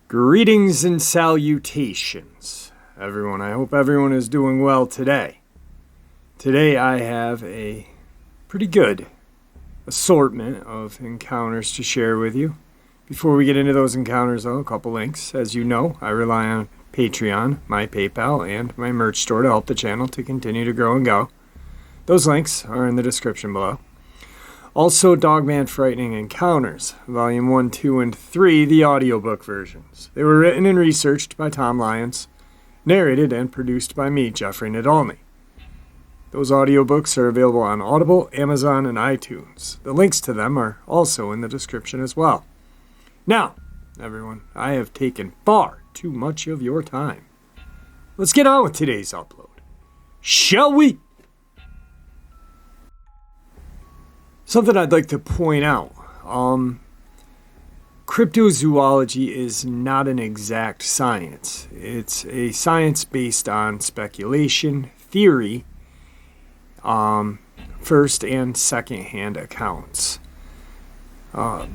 Greetings and salutations, everyone. I hope everyone is doing well today. Today I have a pretty good assortment of encounters to share with you. Before we get into those encounters, though, a couple links. As you know, I rely on Patreon, my PayPal, and my merch store to help the channel to continue to grow and go. Those links are in the description below. Also, Dogman Frightening Encounters, Volume 1, 2, and 3, the audiobook versions. They were written and researched by Tom Lyons, narrated and produced by me, Jeffrey Nadolny. Those audiobooks are available on Audible, Amazon, and iTunes. The links to them are also in the description as well. Now, everyone, I have taken far too much of your time. Let's get on with today's upload, shall we? Something I'd like to point out. Cryptozoology is not an exact science. It's a science based on speculation, theory, first and second-hand accounts. For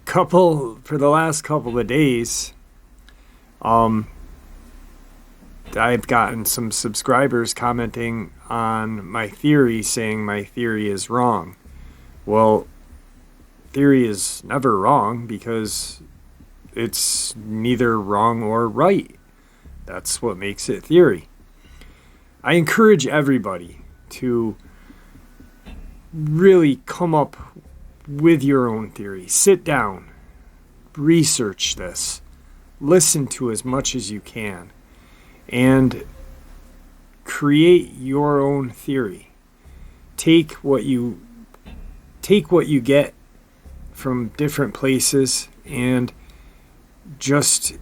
the last couple of days, I've gotten some subscribers commenting on my theory, saying my theory is wrong. Well, theory is never wrong because it's neither wrong or right. That's what makes it theory. I encourage everybody to really come up with your own theory. Sit down, research this, listen to as much as you can, and create your own theory. Take what you get from different places and just,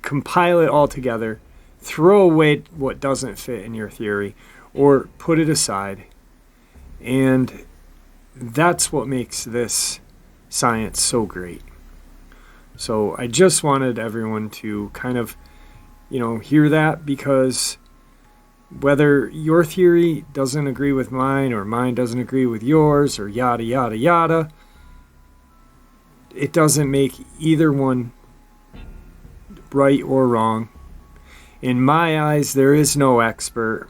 compile it all together. Throw away what doesn't fit in your theory or put it aside. And that's what makes this science so great. So I just wanted everyone to kind of hear that, because whether your theory doesn't agree with mine or mine doesn't agree with yours or yada, yada, yada, it doesn't make either one right or wrong. In my eyes, there is no expert.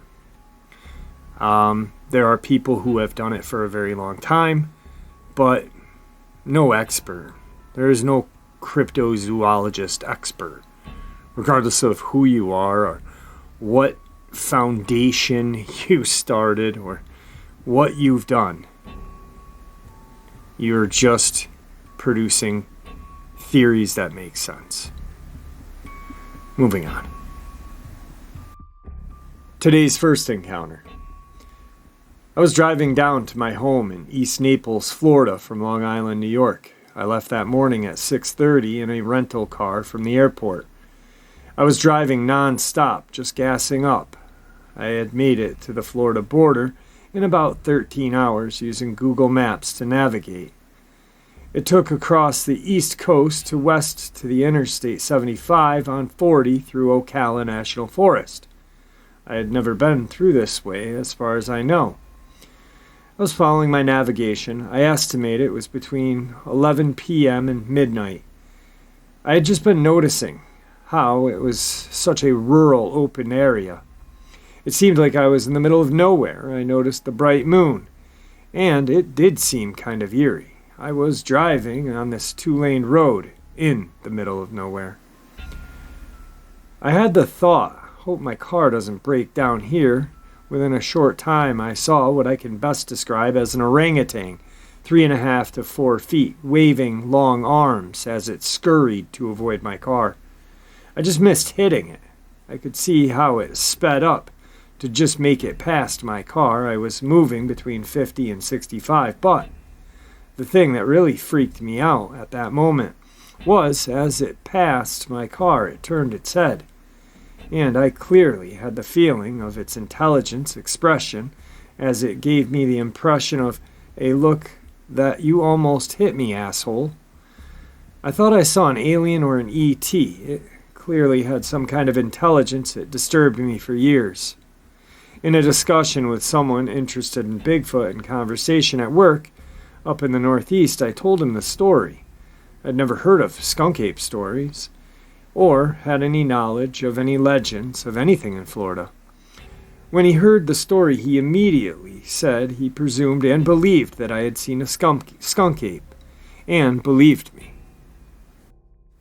There are people who have done it for a very long time, but no expert. There is no cryptozoologist expert, regardless of who you are or what foundation you started or what you've done. You're just producing theories that make sense. Moving on. Today's first encounter. I was driving down to my home in East Naples, Florida from Long Island, New York. I left that morning at 6:30 in a rental car from the airport. I was driving non-stop, just gassing up. I had made it to the Florida border in about 13 hours using Google Maps to navigate. It took across the East Coast to west to the Interstate 75 on 40 through Ocala National Forest. I had never been through this way, as far as I know. I was following my navigation. I estimate it was between 11 p.m. and midnight. I had just been noticing how it was such a rural, open area. It seemed like I was in the middle of nowhere. I noticed the bright moon, and it did seem kind of eerie. I was driving on this 2-lane road in the middle of nowhere. I had the thought, hope my car doesn't break down here. Within a short time, I saw what I can best describe as an orangutan, 3.5 to 4 feet, waving long arms as it scurried to avoid my car. I just missed hitting it. I could see how it sped up to just make it past my car. I was moving between 50 and 65, but the thing that really freaked me out at that moment was, as it passed my car, it turned its head. And I clearly had the feeling of its intelligence expression, as it gave me the impression of a look that "you almost hit me, asshole." I thought I saw an alien or an E.T. It clearly had some kind of intelligence. It disturbed me for years. In a discussion with someone interested in Bigfoot in conversation at work up in the Northeast, I told him the story. I'd never heard of skunk ape stories, or had any knowledge of any legends of anything in Florida. When he heard the story, he immediately said he presumed and believed that I had seen a skunk ape, and believed me.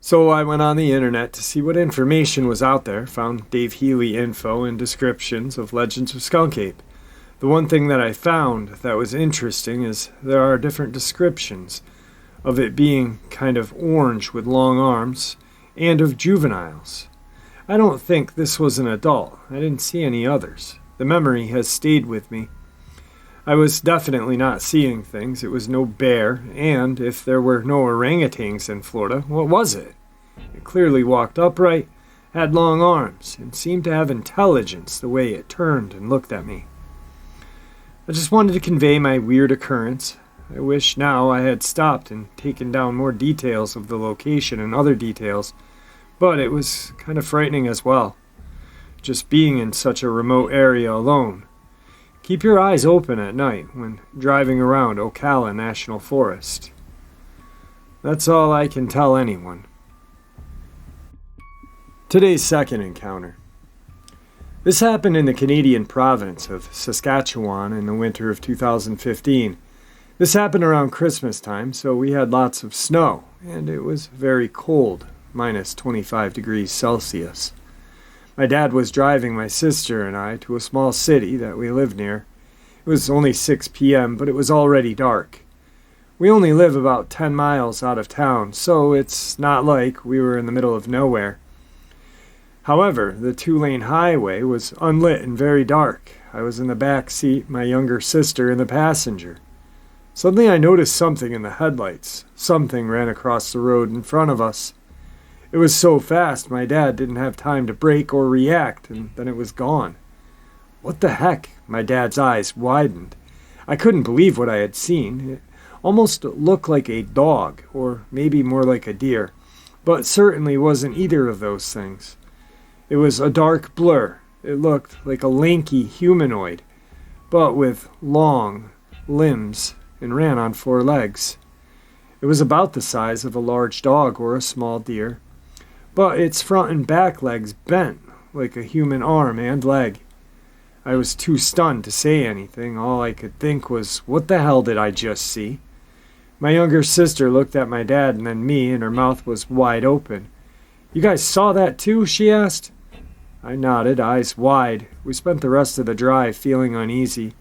So I went on the internet to see what information was out there, found Dave Healy info and descriptions of legends of skunk ape. The one thing that I found that was interesting is there are different descriptions of it being kind of orange with long arms, and of juveniles. I don't think this was an adult. I didn't see any others. The memory has stayed with me. I was definitely not seeing things. It was no bear, and if there were no orangutans in Florida, what was it? It clearly walked upright, had long arms, and seemed to have intelligence the way it turned and looked at me. I just wanted to convey my weird occurrence. I wish now I had stopped and taken down more details of the location and other details, but it was kind of frightening as well, just being in such a remote area alone. Keep your eyes open at night when driving around Ocala National Forest. That's all I can tell anyone. Today's second encounter. This happened in the Canadian province of Saskatchewan in the winter of 2015. This happened around Christmas time, so we had lots of snow, and it was very cold, minus 25 degrees Celsius. My dad was driving my sister and I to a small city that we lived near. It was only 6 p.m., but it was already dark. We only live about 10 miles out of town, so it's not like we were in the middle of nowhere. However, the 2-lane highway was unlit and very dark. I was in the back seat, my younger sister in the passenger. Suddenly I noticed something in the headlights. Something ran across the road in front of us. It was so fast my dad didn't have time to brake or react, and then it was gone. What the heck? My dad's eyes widened. I couldn't believe what I had seen. It almost looked like a dog, or maybe more like a deer, but certainly wasn't either of those things. It was a dark blur. It looked like a lanky humanoid, but with long limbs and ran on 4 legs. It was about the size of a large dog or a small deer, but its front and back legs bent like a human arm and leg. I was too stunned to say anything. All I could think was, what the hell did I just see? My younger sister looked at my dad and then me, and her mouth was wide open. "You guys saw that too?" she asked. I nodded, eyes wide. We spent the rest of the drive feeling uneasy.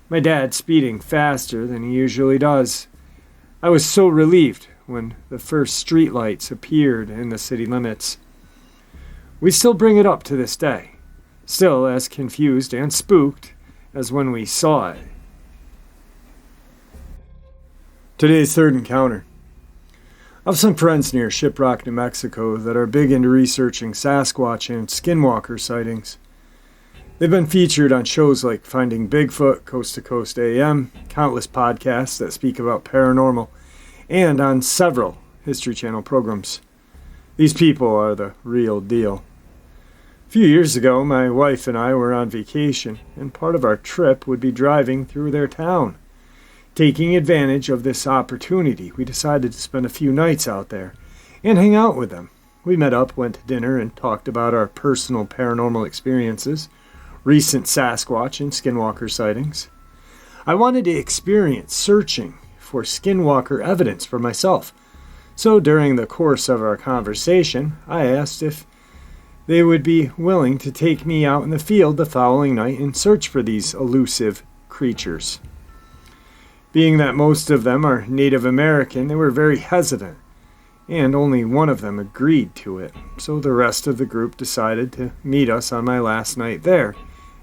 My dad speeding faster than he usually does. I was so relieved when the first streetlights appeared in the city limits. We still bring it up to this day, still as confused and spooked as when we saw it. Today's third encounter. I have some friends near Shiprock, New Mexico that are big into researching Sasquatch and skinwalker sightings. They've been featured on shows like Finding Bigfoot, Coast to Coast AM, countless podcasts that speak about paranormal, and on several History Channel programs. These people are the real deal. A few years ago, my wife and I were on vacation, and part of our trip would be driving through their town. Taking advantage of this opportunity, we decided to spend a few nights out there and hang out with them. We met up, went to dinner, and talked about our personal paranormal experiences, recent Sasquatch and skinwalker sightings. I wanted to experience searching for skinwalker evidence for myself. So during the course of our conversation, I asked if they would be willing to take me out in the field the following night and search for these elusive creatures. Being that most of them are Native American, they were very hesitant, and only one of them agreed to it. So the rest of the group decided to meet us on my last night there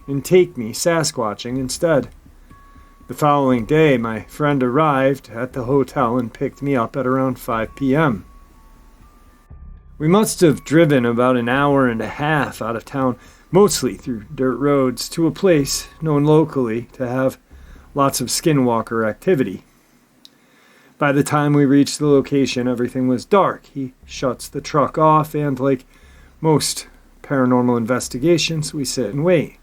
and take me Sasquatching instead. The following day, my friend arrived at the hotel and picked me up at around 5 p.m. We must have driven about an hour and a half out of town, mostly through dirt roads, to a place known locally to have lots of skinwalker activity. By the time we reached the location, everything was dark. He shuts the truck off, and like most paranormal investigations, we sit and wait.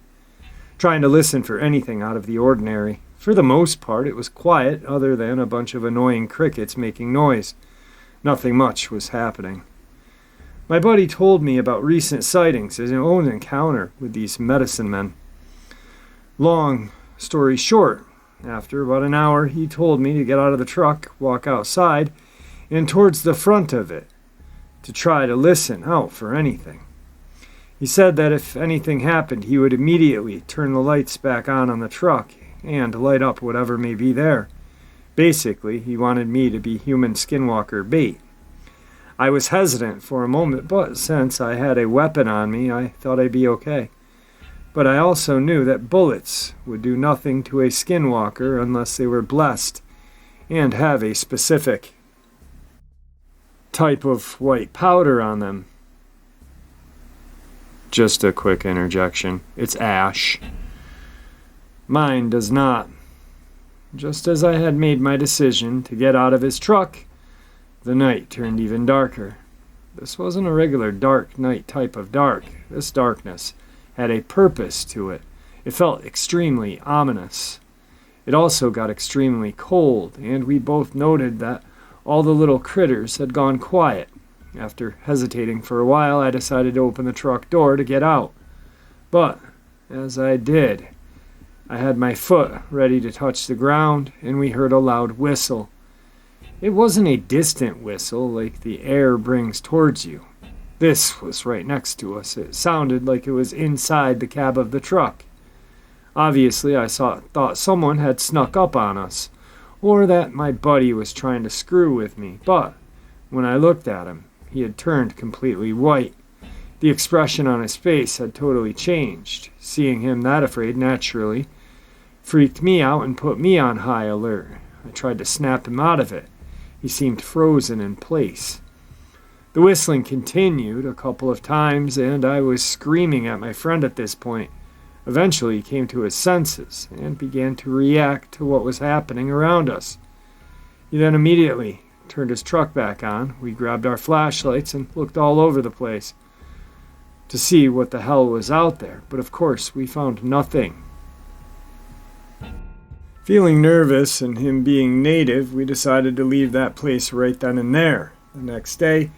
trying to listen for anything out of the ordinary. For the most part, it was quiet, other than a bunch of annoying crickets making noise. Nothing much was happening. My buddy told me about recent sightings and his own encounter with these medicine men. Long story short, after about an hour, he told me to get out of the truck, walk outside, and towards the front of it, to try to listen out for anything. He said that if anything happened, he would immediately turn the lights back on the truck and light up whatever may be there. Basically, he wanted me to be human skinwalker bait. I was hesitant for a moment, but since I had a weapon on me, I thought I'd be okay. But I also knew that bullets would do nothing to a skinwalker unless they were blessed and have a specific type of white powder on them. Just a quick interjection. It's ash. Mine does not. Just as I had made my decision to get out of his truck, the night turned even darker. This wasn't a regular dark night type of dark. This darkness had a purpose to it. It felt extremely ominous. It also got extremely cold, and we both noted that all the little critters had gone quiet. After hesitating for a while, I decided to open the truck door to get out. But as I did, I had my foot ready to touch the ground, and we heard a loud whistle. It wasn't a distant whistle like the air brings towards you. This was right next to us. It sounded like it was inside the cab of the truck. Obviously, I thought someone had snuck up on us, or that my buddy was trying to screw with me. But when I looked at him, he had turned completely white. The expression on his face had totally changed. Seeing him that afraid naturally freaked me out and put me on high alert. I tried to snap him out of it. He seemed frozen in place. The whistling continued a couple of times, and I was screaming at my friend at this point. Eventually he came to his senses and began to react to what was happening around us. He then immediately turned his truck back on. We grabbed our flashlights and looked all over the place to see what the hell was out there, but of course we found nothing. Feeling nervous and him being native, we decided to leave that place right then and there. The next day,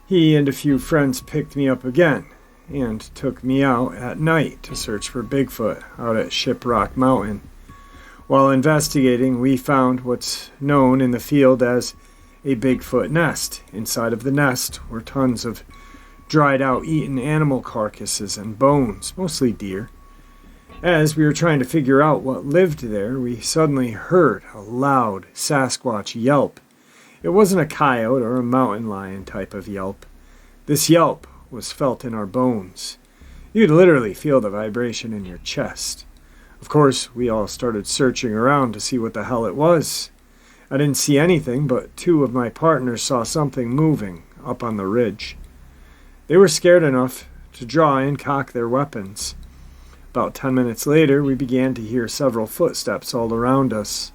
he and a few friends picked me up again and took me out at night to search for Bigfoot out at Shiprock Mountain. While investigating, we found what's known in the field as a Bigfoot nest. Inside of the nest were tons of dried out eaten animal carcasses and bones, mostly deer. As we were trying to figure out what lived there, we suddenly heard a loud Sasquatch yelp. It wasn't a coyote or a mountain lion type of yelp. This yelp was felt in our bones. You could literally feel the vibration in your chest. Of course, we all started searching around to see what the hell it was. I didn't see anything, but two of my partners saw something moving up on the ridge. They were scared enough to draw and cock their weapons. About 10 minutes later, we began to hear several footsteps all around us.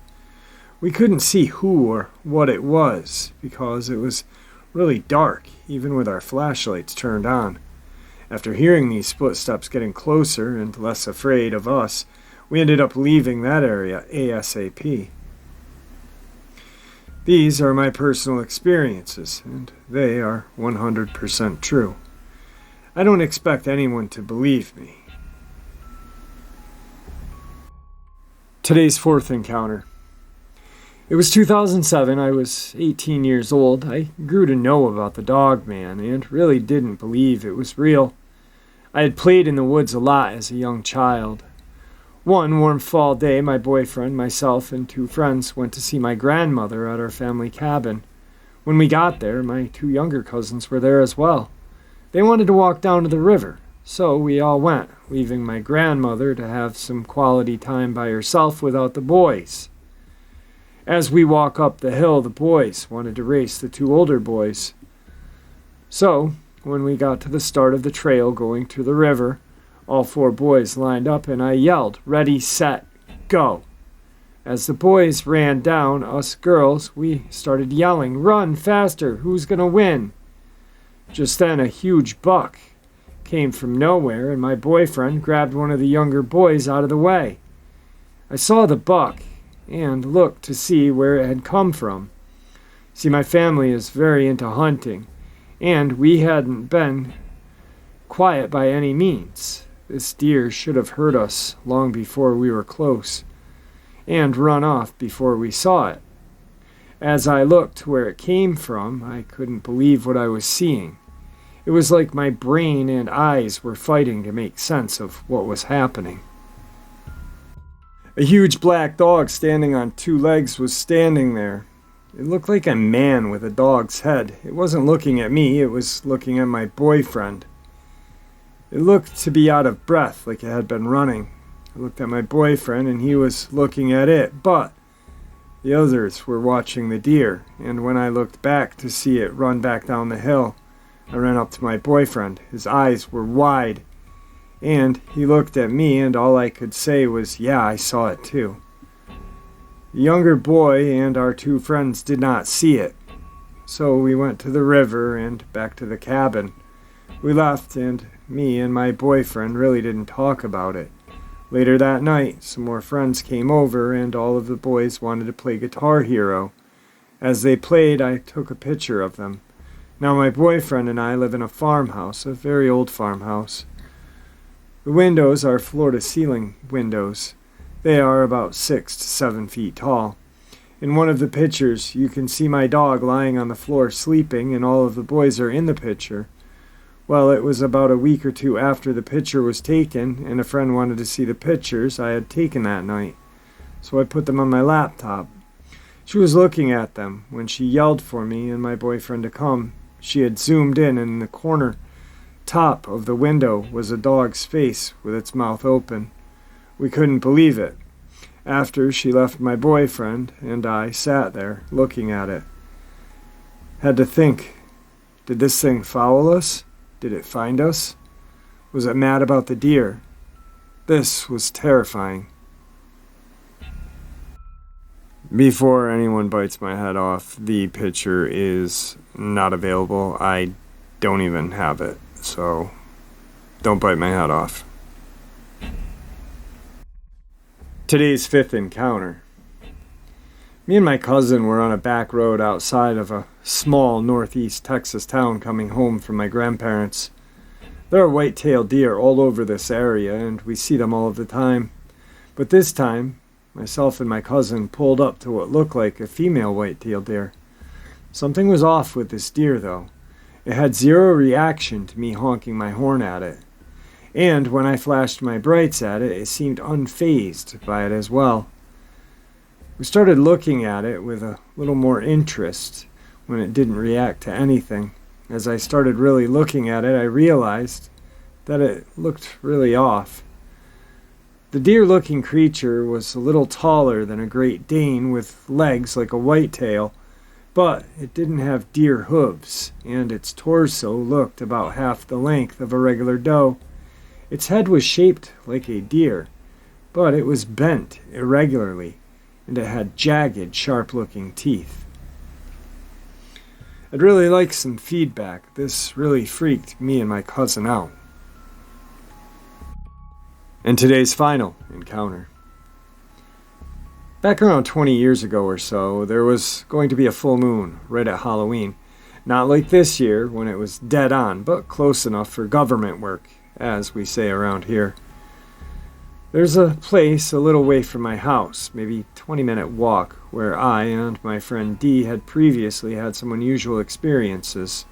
We couldn't see who or what it was because it was really dark, even with our flashlights turned on. After hearing these footsteps getting closer and less afraid of us, we ended up leaving that area ASAP. These are my personal experiences, and they are 100% true. I don't expect anyone to believe me. Today's fourth encounter. It was 2007. I was 18 years old. I grew to know about the Dogman and really didn't believe it was real. I had played in the woods a lot as a young child. One warm fall day, my boyfriend, myself, and two friends went to see my grandmother at our family cabin. When we got there, my two younger cousins were there as well. They wanted to walk down to the river, so we all went, leaving my grandmother to have some quality time by herself without the boys. As we walk up the hill, the boys wanted to race the two older boys. So, when we got to the start of the trail going to the river, all four boys lined up and I yelled, "Ready, set, go." As the boys ran down, us girls, we started yelling, "Run, faster, who's gonna win?" Just then a huge buck came from nowhere, and my boyfriend grabbed one of the younger boys out of the way. I saw the buck and looked to see where it had come from. See, my family is very into hunting, and we hadn't been quiet by any means. This deer should have heard us long before we were close, and run off before we saw it. As I looked where it came from, I couldn't believe what I was seeing. It was like my brain and eyes were fighting to make sense of what was happening. A huge black dog standing on two legs was standing there. It looked like a man with a dog's head. It wasn't looking at me, it was looking at my boyfriend. It looked to be out of breath, like it had been running. I looked at my boyfriend and he was looking at it, but the others were watching the deer, and when I looked back to see it run back down the hill, I ran up to my boyfriend. His eyes were wide, and he looked at me, and all I could say was, "Yeah, I saw it too." The younger boy and our two friends did not see it, so we went to the river and back to the cabin. We left, and me and my boyfriend really didn't talk about it. Later that night, some more friends came over, and all of the boys wanted to play Guitar Hero. As they played, I took a picture of them. Now my boyfriend and I live in a farmhouse, a very old farmhouse. The windows are floor-to-ceiling windows. They are about 6 to 7 feet tall. In one of the pictures, you can see my dog lying on the floor sleeping, and all of the boys are in the picture. Well, it was about a week or two after the picture was taken, and a friend wanted to see the pictures I had taken that night, so I put them on my laptop. She was looking at them when she yelled for me and my boyfriend to come. She had zoomed in, and in the corner top of the window was a dog's face with its mouth open. We couldn't believe it. After she left, my boyfriend and I sat there looking at it. Had to think, did this thing follow us? Did it find us? Was it mad about the deer? This was terrifying. Before anyone bites my head off, the picture is not available. I don't even have it, so don't bite my head off. Today's fifth encounter. Me and my cousin were on a back road outside of a small northeast Texas town coming home from my grandparents. There are white-tailed deer all over this area, and we see them all of the time. But this time, myself and my cousin pulled up to what looked like a female white-tailed deer. Something was off with this deer, though. It had zero reaction to me honking my horn at it. And when I flashed my brights at it, it seemed unfazed by it as well. We started looking at it with a little more interest when it didn't react to anything. As I started really looking at it, I realized that it looked really off. The deer-looking creature was a little taller than a Great Dane with legs like a whitetail, but it didn't have deer hooves, and its torso looked about half the length of a regular doe. Its head was shaped like a deer, but it was bent irregularly, and it had jagged, sharp-looking teeth. I'd really like some feedback. This really freaked me and my cousin out. And today's final encounter. Back around 20 years ago or so, there was going to be a full moon right at Halloween. Not like this year when it was dead on, but close enough for government work, as we say around here. There's a place a little way from my house, maybe 20-minute walk, where I and my friend Dee had previously had some unusual experiences.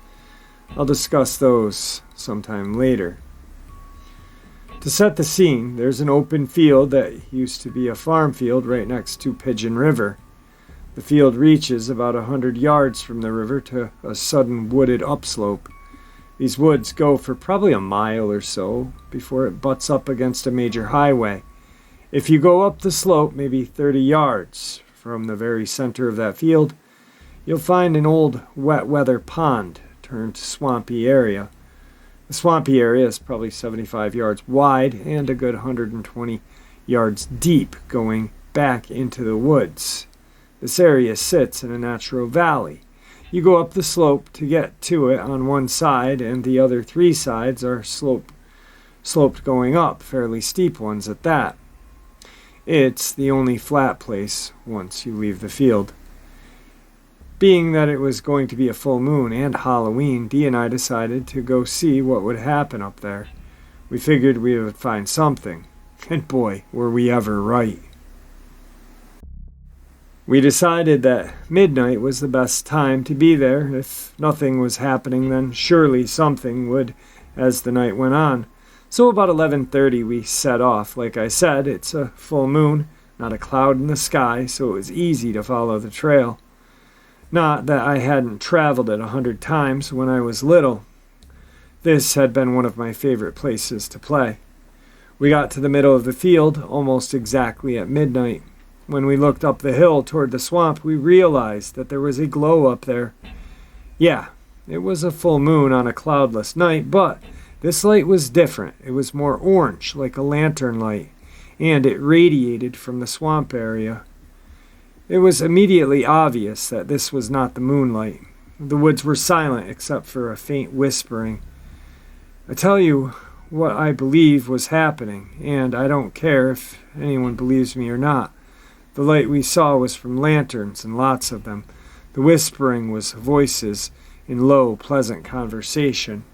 I'll discuss those sometime later. To set the scene, there's an open field that used to be a farm field right next to Pigeon River. The field reaches about 100 yards from the river to a sudden wooded upslope. These woods go for probably a mile or so before it butts up against a major highway. If you go up the slope maybe 30 yards from the very center of that field, you'll find an old wet weather pond turned swampy area. The swampy area is probably 75 yards wide and a good 120 yards deep going back into the woods. This area sits in a natural valley. You go up the slope to get to it on one side, and the other 3 sides are sloped going up, fairly steep ones at that. It's the only flat place once you leave the field. Being that it was going to be a full moon and Halloween, Dee and I decided to go see what would happen up there. We figured we would find something, and boy, were we ever right. We decided that midnight was the best time to be there. If nothing was happening, then surely something would as the night went on. So about 11:30 we set off. Like I said, it's a full moon, not a cloud in the sky, so it was easy to follow the trail. Not that I hadn't traveled it 100 times when I was little. This had been one of my favorite places to play. We got to the middle of the field almost exactly at midnight. When we looked up the hill toward the swamp, we realized that there was a glow up there. Yeah, it was a full moon on a cloudless night, but this light was different. It was more orange, like a lantern light, and it radiated from the swamp area. It was immediately obvious that this was not the moonlight. The woods were silent except for a faint whispering. I tell you what I believe was happening, and I don't care if anyone believes me or not. The light we saw was from lanterns, and lots of them. The whispering was voices in low, pleasant conversation.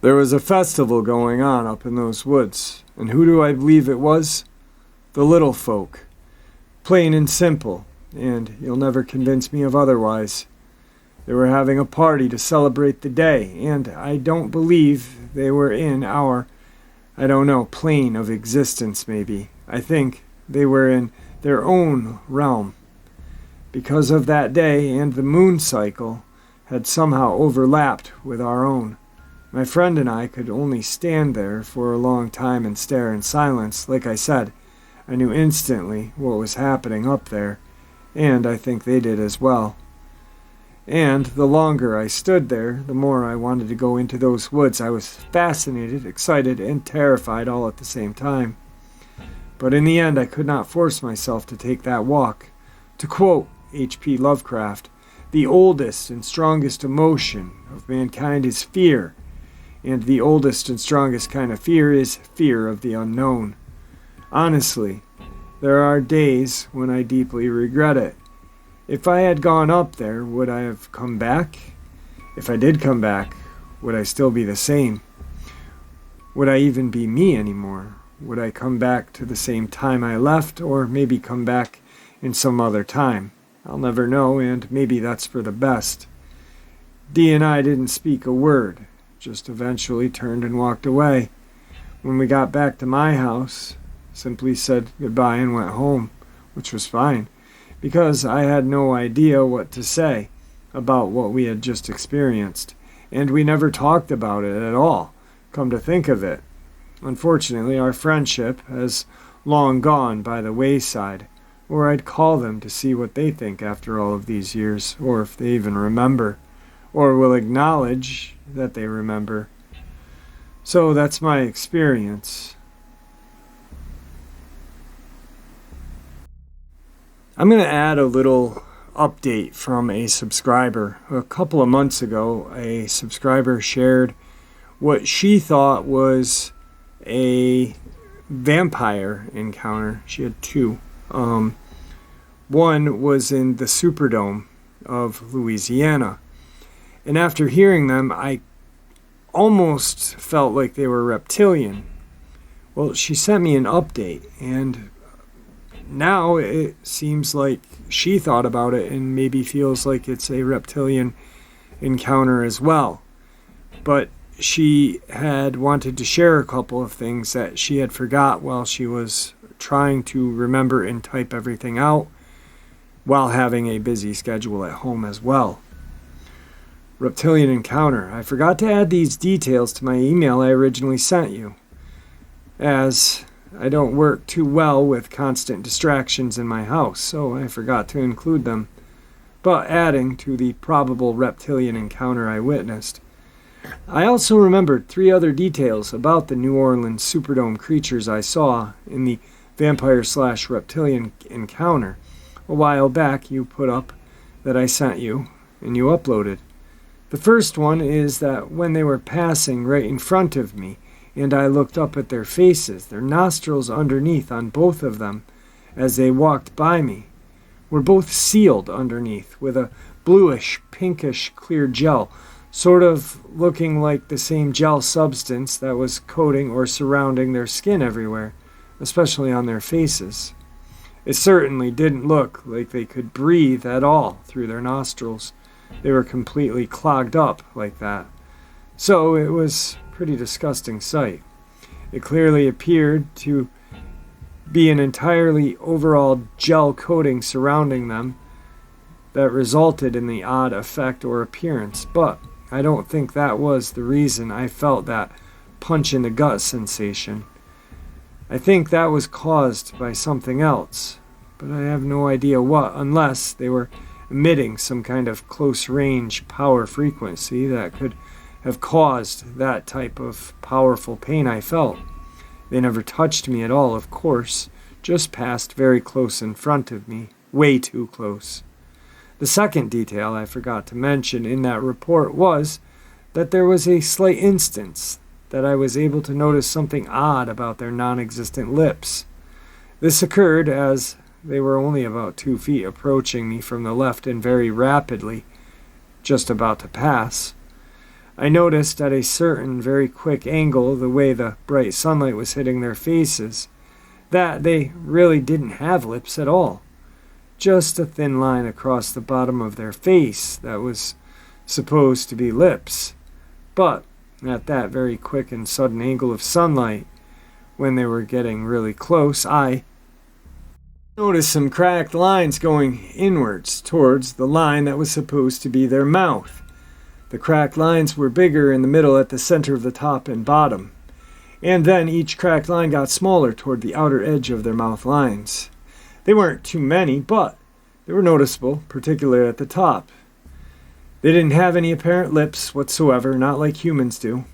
There was a festival going on up in those woods, and who do I believe it was? The little folk. Plain and simple, and you'll never convince me of otherwise. They were having a party to celebrate the day, and I don't believe they were in our, plane of existence maybe. I think they were in their own realm. Because of that day and the moon cycle had somehow overlapped with our own. My friend and I could only stand there for a long time and stare in silence. Like I said, I knew instantly what was happening up there, and I think they did as well. And the longer I stood there, the more I wanted to go into those woods. I was fascinated, excited, and terrified all at the same time. But in the end, I could not force myself to take that walk. To quote H.P. Lovecraft, the oldest and strongest emotion of mankind is fear, and the oldest and strongest kind of fear is fear of the unknown. Honestly, there are days when I deeply regret it. If I had gone up there, would I have come back? If I did come back, would I still be the same? Would I even be me anymore? Would I come back to the same time I left, or maybe come back in some other time? I'll never know, and maybe that's for the best. Dee and I didn't speak a word, just eventually turned and walked away. When we got back to my house, simply said goodbye and went home, which was fine, because I had no idea what to say about what we had just experienced, and we never talked about it at all, come to think of it. Unfortunately, our friendship has long gone by the wayside, or I'd call them to see what they think after all of these years, or if they even remember, or will acknowledge that they remember. So that's my experience. I'm going to add a little update from a subscriber. A couple of months ago, a subscriber shared what she thought was a vampire encounter. She had 2. One was in the Superdome of Louisiana. And after hearing them, I almost felt like they were reptilian. Well, she sent me an update, and now it seems like she thought about it and maybe feels like it's a reptilian encounter as well. But she had wanted to share a couple of things that she had forgot while she was trying to remember and type everything out while having a busy schedule at home as well. Reptilian encounter. I forgot to add these details to my email I originally sent you, as I don't work too well with constant distractions in my house, so I forgot to include them. But adding to the probable reptilian encounter I witnessed, I also remembered 3 other details about the New Orleans Superdome creatures I saw in the vampire/reptilian encounter. A while back, you put up that I sent you and you uploaded. The first one is that when they were passing right in front of me and I looked up at their faces, their nostrils underneath on both of them as they walked by me were both sealed underneath with a bluish, pinkish, clear gel, sort of looking like the same gel substance that was coating or surrounding their skin everywhere, especially on their faces. It certainly didn't look like they could breathe at all through their nostrils. They were completely clogged up like that. So it was a pretty disgusting sight. It clearly appeared to be an entirely overall gel coating surrounding them that resulted in the odd effect or appearance, but I don't think that was the reason I felt that punch in the gut sensation. I think that was caused by something else, but I have no idea what, unless they were emitting some kind of close-range power frequency that could have caused that type of powerful pain I felt. They never touched me at all, of course, just passed very close in front of me, way too close. The second detail I forgot to mention in that report was that there was a slight instance that I was able to notice something odd about their non-existent lips. This occurred as they were only about 2 feet approaching me from the left and very rapidly, just about to pass. I noticed at a certain very quick angle, the way the bright sunlight was hitting their faces, that they really didn't have lips at all. Just a thin line across the bottom of their face that was supposed to be lips. But at that very quick and sudden angle of sunlight, when they were getting really close, I noticed some cracked lines going inwards towards the line that was supposed to be their mouth. The cracked lines were bigger in the middle at the center of the top and bottom, and then each cracked line got smaller toward the outer edge of their mouth lines. They weren't too many, but they were noticeable, particularly at the top. They didn't have any apparent lips whatsoever, not like humans do.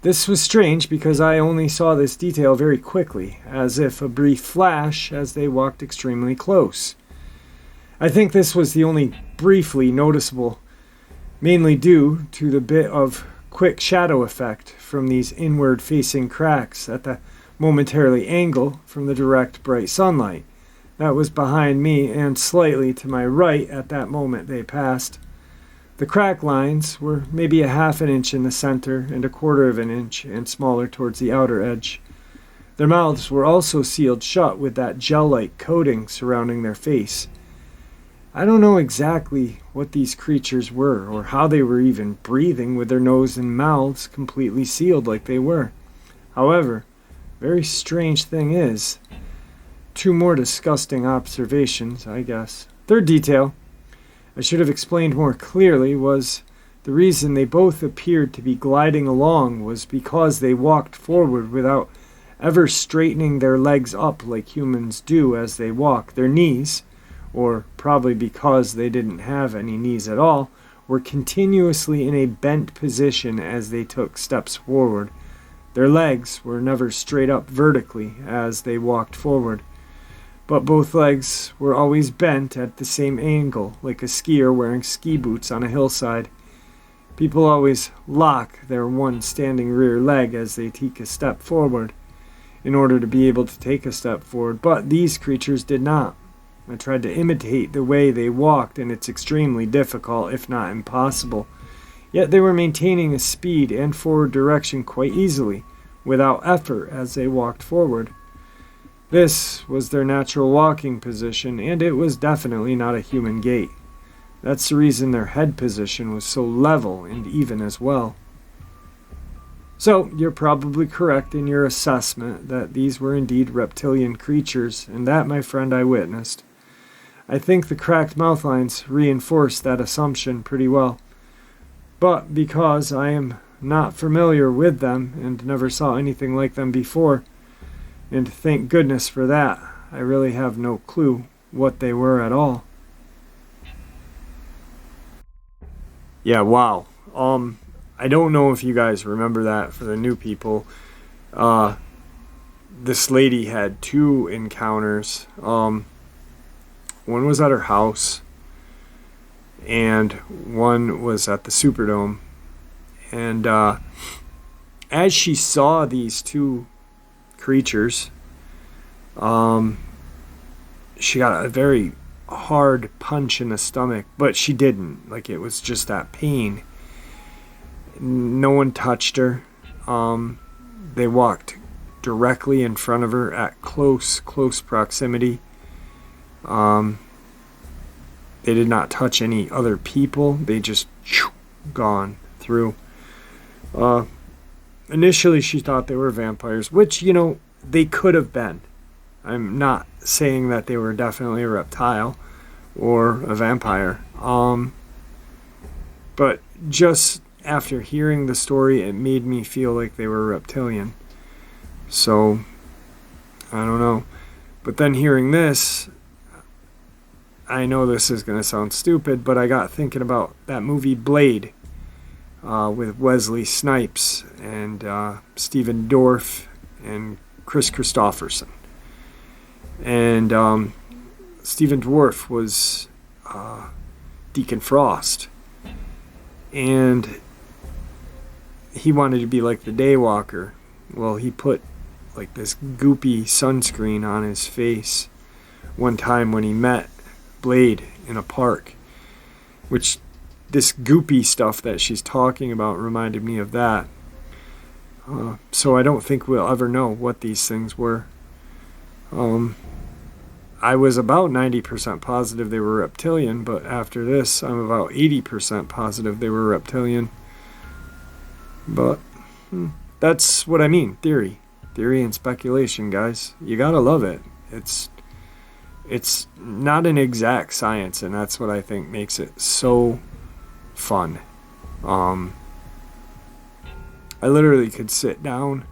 This was strange because I only saw this detail very quickly, as if a brief flash as they walked extremely close. I think this was the only briefly noticeable, mainly due to the bit of quick shadow effect from these inward-facing cracks at the momentarily angle from the direct bright sunlight that was behind me and slightly to my right at that moment they passed. The crack lines were maybe a half an inch in the center and a quarter of an inch and smaller towards the outer edge. Their mouths were also sealed shut with that gel-like coating surrounding their face. I don't know exactly what these creatures were or how they were even breathing with their nose and mouths completely sealed like they were. However, very strange thing is, 2 more disgusting observations, I guess. Third detail I should have explained more clearly was the reason they both appeared to be gliding along was because they walked forward without ever straightening their legs up like humans do as they walk. Their knees, or probably because they didn't have any knees at all, were continuously in a bent position as they took steps forward. Their legs were never straight up vertically as they walked forward, but both legs were always bent at the same angle, like a skier wearing ski boots on a hillside. People always lock their one standing rear leg as they take a step forward in order to be able to take a step forward, but these creatures did not. I tried to imitate the way they walked, and it's extremely difficult, if not impossible. Yet they were maintaining a speed and forward direction quite easily, without effort as they walked forward. This was their natural walking position, and it was definitely not a human gait. That's the reason their head position was so level and even as well. So, you're probably correct in your assessment that these were indeed reptilian creatures, and that, my friend, I witnessed. I think the cracked mouth lines reinforce that assumption pretty well. But because I am not familiar with them and never saw anything like them before, and thank goodness for that, I really have no clue what they were at all. Yeah, wow. I don't know if you guys remember that for the new people. This lady had 2 encounters. One was at her house. and one was at the Superdome. And as she saw these two creatures, she got a very hard punch in the stomach, but she didn't. Like, it was just that pain. No one touched her. They walked directly in front of her at close proximity. They did not touch any other people. They just gone through. Initially, she thought they were vampires, which, you know, they could have been. I'm not saying that they were definitely a reptile or a vampire. But just after hearing the story, it made me feel like they were reptilian. So, I don't know. But then hearing this, I know this is going to sound stupid, but I got thinking about that movie Blade with Wesley Snipes and Stephen Dorff and Chris Christopherson. And Stephen Dorff was Deacon Frost. And he wanted to be like the Daywalker. Well, he put like this goopy sunscreen on his face one time when he met Blade in a park, which this goopy stuff that she's talking about reminded me of that. So I don't think we'll ever know what these things were. I was about 90% positive they were reptilian, but after this, I'm about 80% positive they were reptilian. But that's what I mean, theory and speculation, guys. You gotta love it. It's not an exact science, and that's what I think makes it so fun. I literally could sit down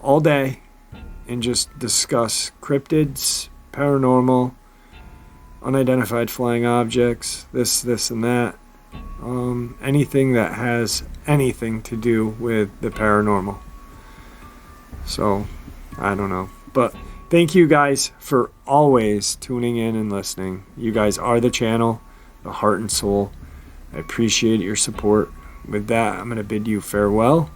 all day and just discuss cryptids, paranormal, unidentified flying objects, this and that. Anything that has anything to do with the paranormal. So, I don't know. But thank you guys for always tuning in and listening. You guys are the channel, the heart and soul. I appreciate your support. With that, I'm going to bid you farewell.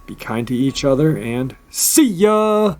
Be kind to each other and see ya!